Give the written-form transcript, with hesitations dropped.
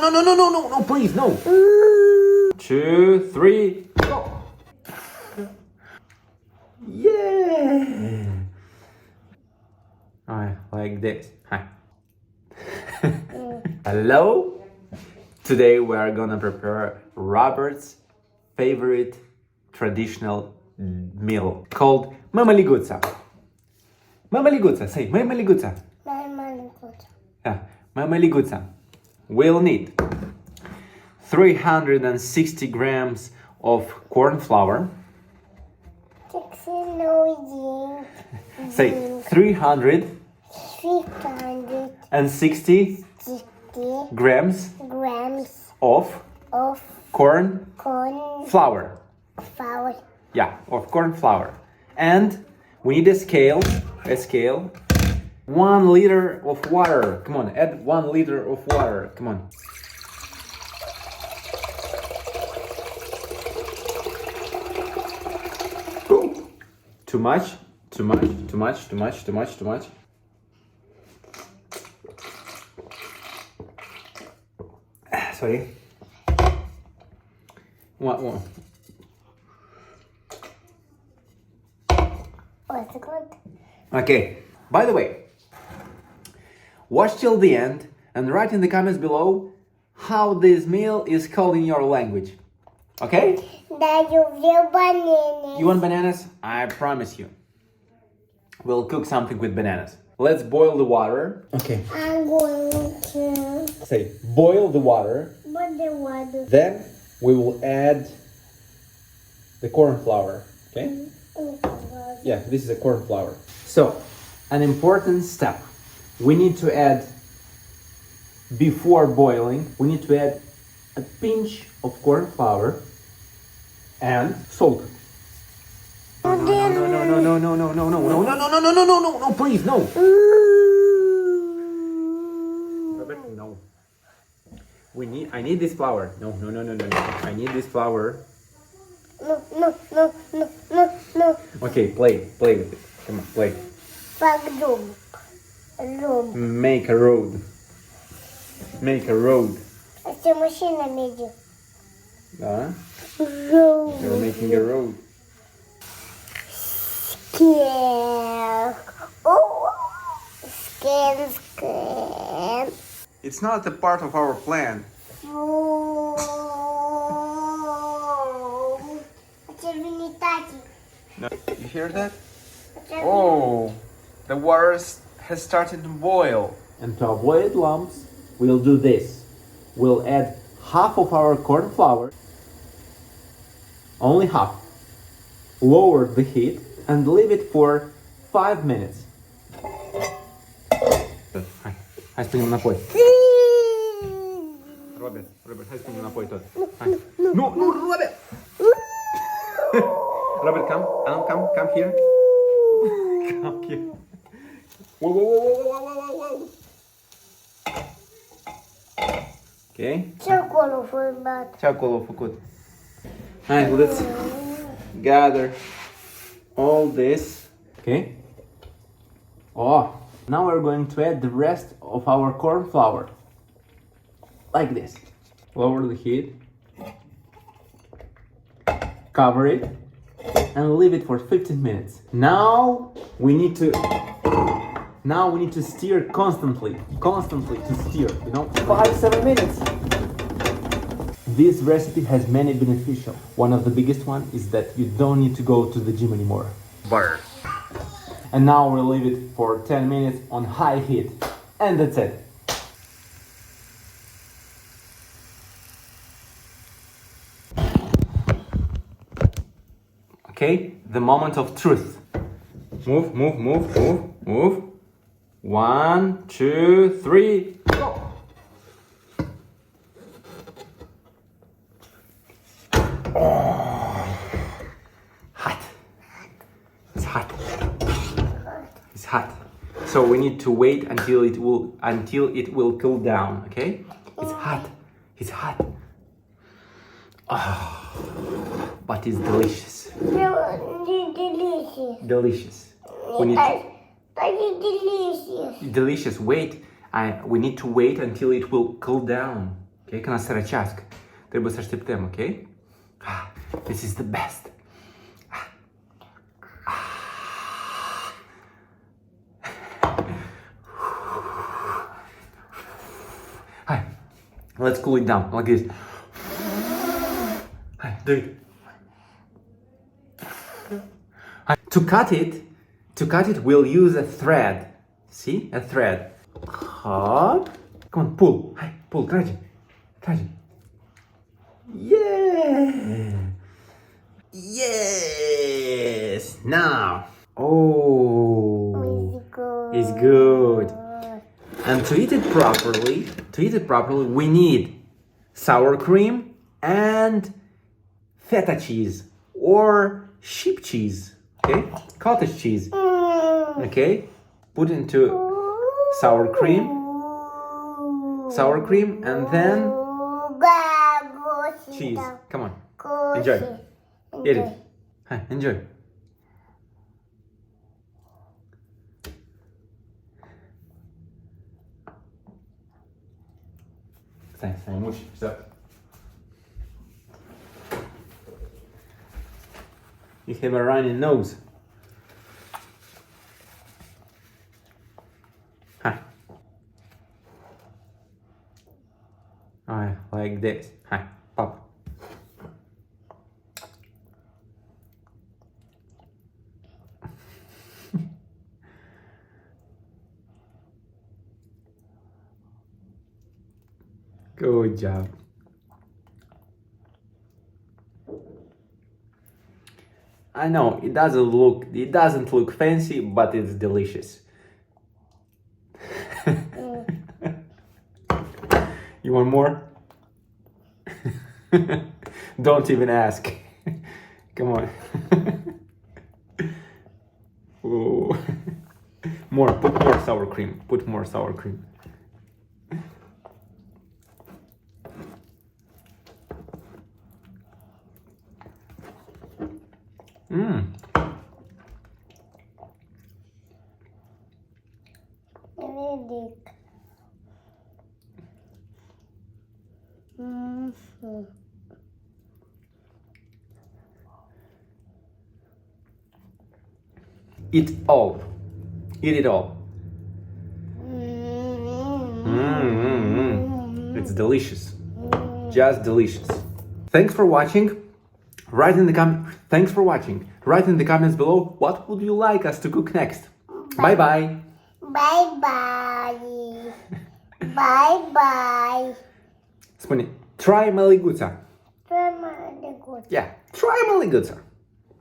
No, please, no. 2, 3, go. Yeah. Alright, like this. Hi. Hello. Today we are gonna prepare Robert's favorite traditional meal called Mamaliguta. Mamaliguta, say Mamaliguta. Mamaliguta. Yeah, Mamaliguta. We'll need 360 grams of corn flour. Say 360 grams of corn flour. Yeah, of corn flour. And we need a scale. 1 liter of water. Come on, add 1 liter of water. Come on. Too much. Sorry. One. Okay. By the way, watch till the end and write in the comments below how this meal is called in your language. Okay? You want bananas? I promise you. We'll cook something with bananas. Let's boil the water. Okay. I'm going to Say, boil the water. put the water. Then we will add the corn flour. Okay? Yeah, this is a corn flour. So, an important step. We need to add, before boiling, we need to add a pinch of corn flour and salt. No, please, no. Robert, no. I need this flour. No. I need this flour. No. Okay, play with it. Come on, play. Room. Make a road. Это машина меди. Да? Road. You're making a road. Scale. Oh. Scale. It's not a part of our plan. No, you hear that? Oh, the water has started to boil. And to avoid lumps, we'll do this. We'll add half of our corn flour, only half. Lower the heat and leave it for 5 minutes. Hai să prindem înapoi. Robert, hai să prindem înapoi tot. Hai. Nu, Robert! Robert, come here. Come here. Whoa. Ok? Ce acolo format? Ce acolo a făcut? Hai, let's gather all this. Okay? Oh, now we're going to add the rest of our corn flour. Like this. Lower the heat. Cover it. And leave it for 15 minutes. Now we need to stir constantly to stir, 5-7 minutes. This recipe has many beneficial. One of the biggest one is that you don't need to go to the gym anymore. Butter. And now we'll leave it for 10 minutes on high heat. And that's it. Okay, the moment of truth. Move. 1, 2, 3, go! Oh, hot. It's hot. So we need to wait until it will cool down, okay? It's hot. Oh, but it's delicious. Delicious. We need to... delicious. Delicious. Wait. We need to wait until it will cool down. Okay, kana saračiask. Tai bus aš taip tem, okay? This is the best. Hi. Let's cool it down like this. Hi, do it. Hi. To cut it, we'll use a thread. See? A thread. Hop. Come on, pull. Hi, pull. Try it. Yeah. Yes. Now. Oh. It's good. And to eat it properly, we need sour cream and feta cheese or sheep cheese. Okay? Cottage cheese. Okay? Put into sour cream, and then cheese. Come on. Enjoy. Eat it. Hi, enjoy. Thanks very much. So, you have a runny nose. Hi. Like this. Hi, pop. Good job. I know it doesn't look fancy, but it's delicious. You want more? Don't even ask. Come on. Ooh. Put more sour cream. Eat it all. It's delicious. Just delicious. Thanks for watching. Write in the comments below what would you like us to cook next. Bye bye. Bye bye. Bye bye. Try Mamaliguta. Try my good. Yeah, try Mamaliguta.